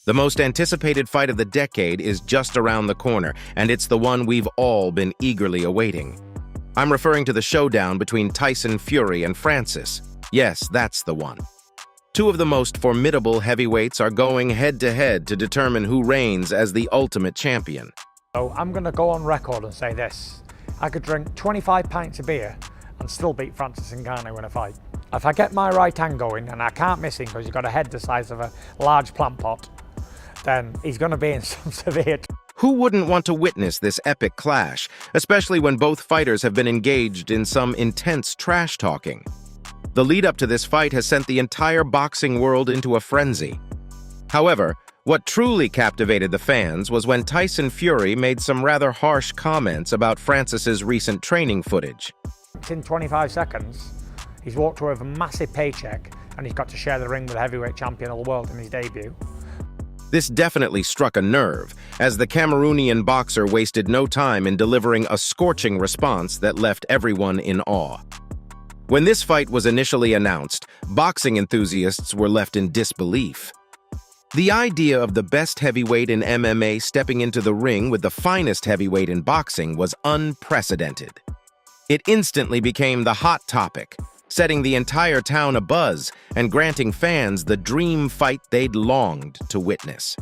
The most anticipated fight of the decade is just around the corner, and it's the one we've all been eagerly awaiting. I'm referring to the showdown between Tyson Fury and Francis. Yes, that's the one. Two of the most formidable heavyweights are going head-to-head to determine who reigns as the ultimate champion. So I'm going to go on record and say this. I could drink 25 pints of beer and still beat Francis Ngannou in a fight. If I get my right hand going, and I can't miss him because he's got a head the size of a large plant pot, then he's going to be in some severe trouble. Who wouldn't want to witness this epic clash, especially when both fighters have been engaged in some intense trash talking? The lead-up to this fight has sent the entire boxing world into a frenzy. However, what truly captivated the fans was when Tyson Fury made some rather harsh comments about Francis's recent training footage. In 25 seconds, he's walked away with a massive paycheck and he's got to share the ring with the heavyweight champion of the world in his debut. This definitely struck a nerve, as the Cameroonian boxer wasted no time in delivering a scorching response that left everyone in awe. When this fight was initially announced, boxing enthusiasts were left in disbelief. The idea of the best heavyweight in MMA stepping into the ring with the finest heavyweight in boxing was unprecedented. It instantly became the hot topic, setting the entire town abuzz and granting fans the dream fight they'd longed to witness.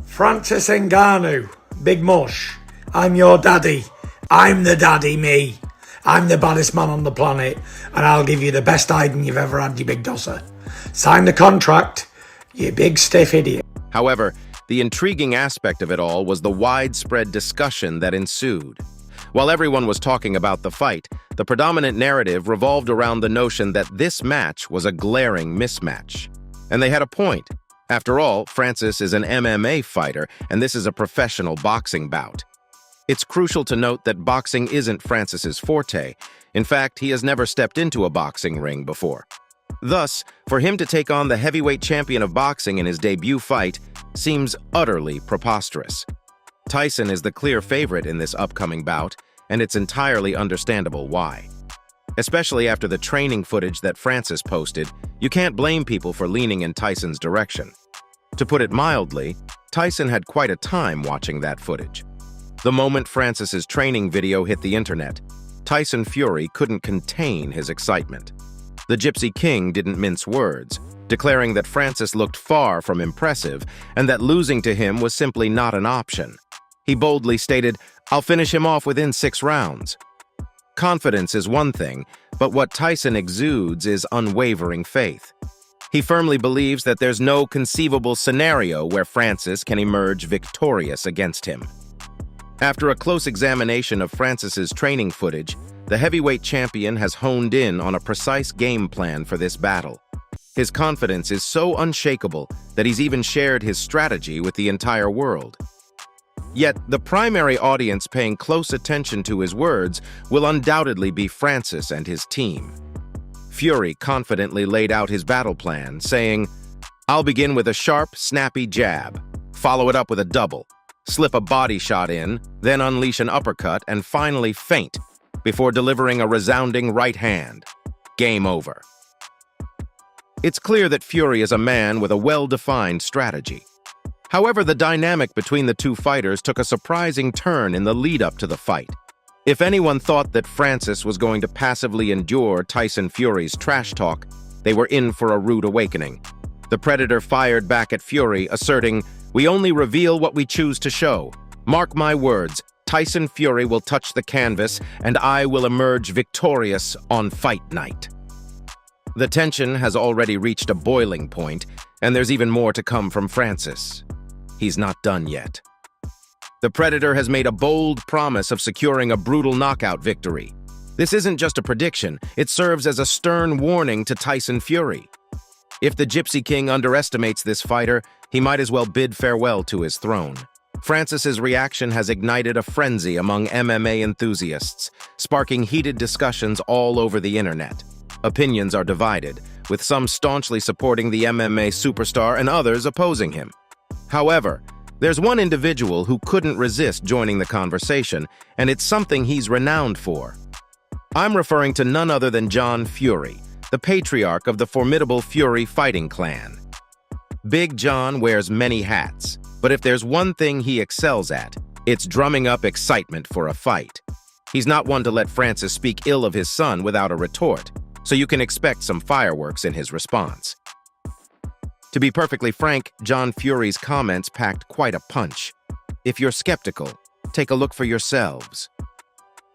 Francis Ngannou, Big Mush, I'm your daddy. I'm the daddy, me. I'm the baddest man on the planet, and I'll give you the best hiding you've ever had, you big dosser. Sign the contract, you big stiff idiot. However, the intriguing aspect of it all was the widespread discussion that ensued. While everyone was talking about the fight, the predominant narrative revolved around the notion that this match was a glaring mismatch. And they had a point. After all, Francis is an MMA fighter, and this is a professional boxing bout. It's crucial to note that boxing isn't Francis's forte. In fact, he has never stepped into a boxing ring before. Thus, for him to take on the heavyweight champion of boxing in his debut fight seems utterly preposterous. Tyson is the clear favorite in this upcoming bout, and it's entirely understandable why. Especially after the training footage that Francis posted, you can't blame people for leaning in Tyson's direction. To put it mildly, Tyson had quite a time watching that footage. The moment Francis's training video hit the internet, Tyson Fury couldn't contain his excitement. The Gypsy King didn't mince words, declaring that Francis looked far from impressive and that losing to him was simply not an option. He boldly stated, "I'll finish him off within 6 rounds." Confidence is one thing, but what Tyson exudes is unwavering faith. He firmly believes that there's no conceivable scenario where Francis can emerge victorious against him. After a close examination of Francis's training footage, the heavyweight champion has honed in on a precise game plan for this battle. His confidence is so unshakable that he's even shared his strategy with the entire world. Yet, the primary audience paying close attention to his words will undoubtedly be Francis and his team. Fury confidently laid out his battle plan, saying, "I'll begin with a sharp, snappy jab, follow it up with a double, slip a body shot in, then unleash an uppercut, and finally feint, before delivering a resounding right hand. Game over." It's clear that Fury is a man with a well-defined strategy. However, the dynamic between the two fighters took a surprising turn in the lead-up to the fight. If anyone thought that Francis was going to passively endure Tyson Fury's trash talk, they were in for a rude awakening. The Predator fired back at Fury, asserting, "We only reveal what we choose to show. Mark my words, Tyson Fury will touch the canvas, and I will emerge victorious on fight night." The tension has already reached a boiling point, and there's even more to come from Francis. He's not done yet. The Predator has made a bold promise of securing a brutal knockout victory. This isn't just a prediction, it serves as a stern warning to Tyson Fury. If the Gypsy King underestimates this fighter, he might as well bid farewell to his throne. Francis's reaction has ignited a frenzy among MMA enthusiasts, sparking heated discussions all over the internet. Opinions are divided, with some staunchly supporting the MMA superstar and others opposing him. However, there's one individual who couldn't resist joining the conversation, and it's something he's renowned for. I'm referring to none other than John Fury, the patriarch of the formidable Fury fighting clan. Big John wears many hats, but if there's one thing he excels at, it's drumming up excitement for a fight. He's not one to let Francis speak ill of his son without a retort, so you can expect some fireworks in his response. To be perfectly frank, John Fury's comments packed quite a punch. If you're skeptical, take a look for yourselves.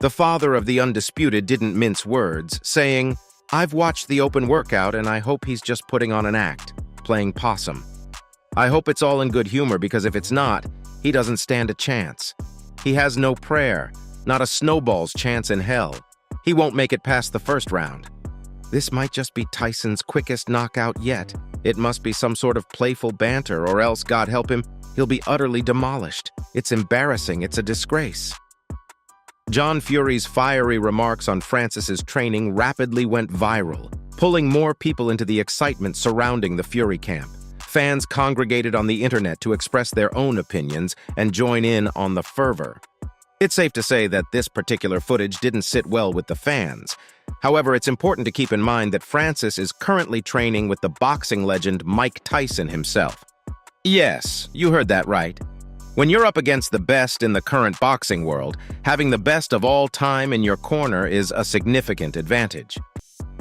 The father of the undisputed didn't mince words, saying, "I've watched the open workout and I hope he's just putting on an act, playing possum. I hope it's all in good humor because if it's not, he doesn't stand a chance. He has no prayer, not a snowball's chance in hell. He won't make it past the first round. This might just be Tyson's quickest knockout yet. It must be some sort of playful banter or else, God help him, he'll be utterly demolished. It's embarrassing, it's a disgrace." John Fury's fiery remarks on Francis's training rapidly went viral, pulling more people into the excitement surrounding the Fury camp. Fans congregated on the internet to express their own opinions and join in on the fervor. It's safe to say that this particular footage didn't sit well with the fans. However, it's important to keep in mind that Francis is currently training with the boxing legend Mike Tyson himself. Yes, you heard that right. When you're up against the best in the current boxing world, having the best of all time in your corner is a significant advantage.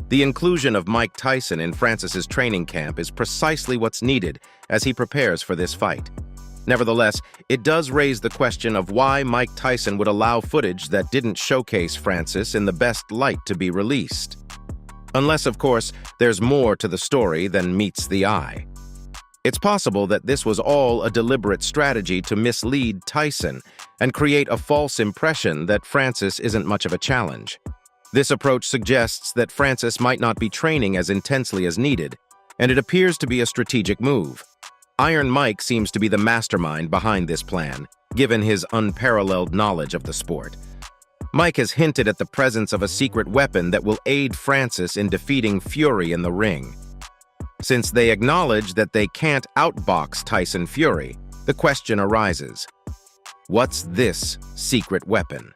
The inclusion of Mike Tyson in Francis's training camp is precisely what's needed as he prepares for this fight. Nevertheless, it does raise the question of why Mike Tyson would allow footage that didn't showcase Francis in the best light to be released. Unless, of course, there's more to the story than meets the eye. It's possible that this was all a deliberate strategy to mislead Tyson and create a false impression that Francis isn't much of a challenge. This approach suggests that Francis might not be training as intensely as needed, and it appears to be a strategic move. Iron Mike seems to be the mastermind behind this plan, given his unparalleled knowledge of the sport. Mike has hinted at the presence of a secret weapon that will aid Francis in defeating Fury in the ring. Since they acknowledge that they can't outbox Tyson Fury, the question arises: what's this secret weapon?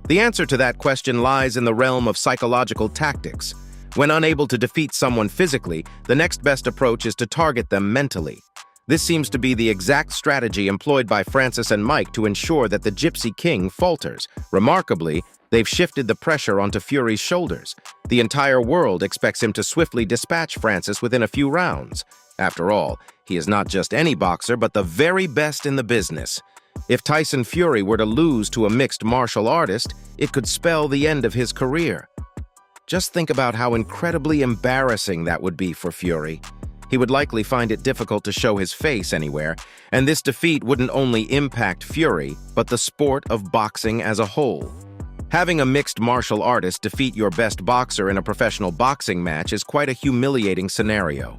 The answer to that question lies in the realm of psychological tactics. When unable to defeat someone physically, the next best approach is to target them mentally. This seems to be the exact strategy employed by Francis and Mike to ensure that the Gypsy King falters. Remarkably, they've shifted the pressure onto Fury's shoulders. The entire world expects him to swiftly dispatch Francis within a few rounds. After all, he is not just any boxer, but the very best in the business. If Tyson Fury were to lose to a mixed martial artist, it could spell the end of his career. Just think about how incredibly embarrassing that would be for Fury. He would likely find it difficult to show his face anywhere, and this defeat wouldn't only impact Fury, but the sport of boxing as a whole. Having a mixed martial artist defeat your best boxer in a professional boxing match is quite a humiliating scenario.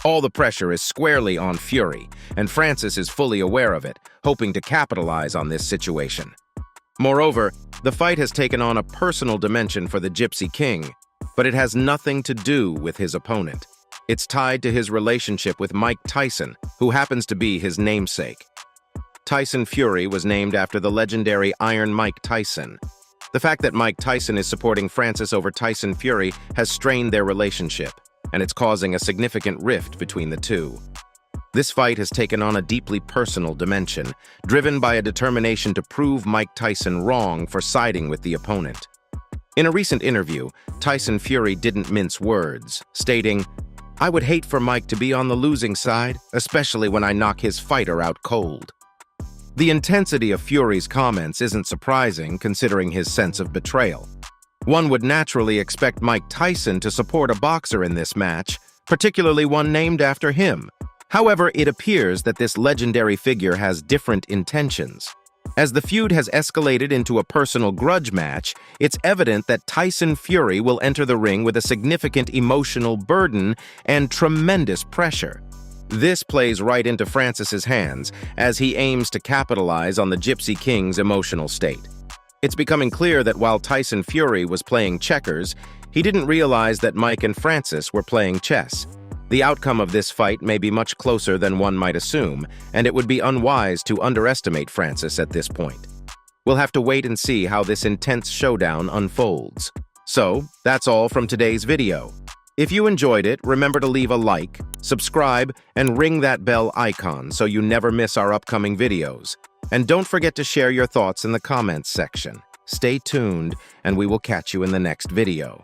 All the pressure is squarely on Fury, and Francis is fully aware of it, hoping to capitalize on this situation. Moreover, the fight has taken on a personal dimension for the Gypsy King, but it has nothing to do with his opponent. It's tied to his relationship with Mike Tyson, who happens to be his namesake. Tyson Fury was named after the legendary Iron Mike Tyson. The fact that Mike Tyson is supporting Francis over Tyson Fury has strained their relationship, and it's causing a significant rift between the two. This fight has taken on a deeply personal dimension, driven by a determination to prove Mike Tyson wrong for siding with the opponent. In a recent interview, Tyson Fury didn't mince words, stating, "I would hate for Mike to be on the losing side, especially when I knock his fighter out cold." The intensity of Fury's comments isn't surprising considering his sense of betrayal. One would naturally expect Mike Tyson to support a boxer in this match, particularly one named after him. However, it appears that this legendary figure has different intentions. As the feud has escalated into a personal grudge match, it's evident that Tyson Fury will enter the ring with a significant emotional burden and tremendous pressure. This plays right into Francis's hands as he aims to capitalize on the Gypsy King's emotional state. It's becoming clear that while Tyson Fury was playing checkers, he didn't realize that Mike and Francis were playing chess. The outcome of this fight may be much closer than one might assume, and it would be unwise to underestimate Francis at this point. We'll have to wait and see how this intense showdown unfolds. So, that's all from today's video. If you enjoyed it, remember to leave a like, subscribe, and ring that bell icon so you never miss our upcoming videos. And don't forget to share your thoughts in the comments section. Stay tuned, and we will catch you in the next video.